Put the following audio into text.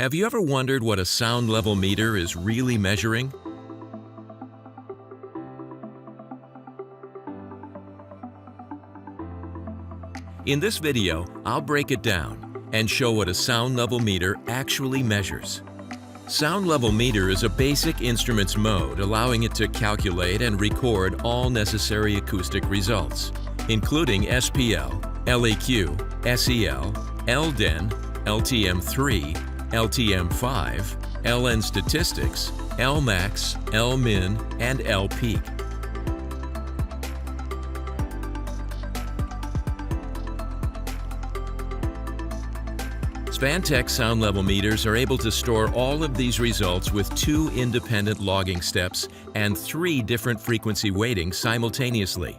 Have you ever wondered what a sound level meter is really measuring? In this video, I'll break it down and show what a sound level meter actually measures. Sound level meter is a basic instrument's mode, allowing it to calculate and record all necessary acoustic results, including SPL, LEQ, SEL, LDEN, LTM3, LTM5, LN statistics, LMax, LMin, and LPeak. SVANTEK sound level meters are able to store all of these results with 2 independent logging steps and 3 different frequency weightings simultaneously.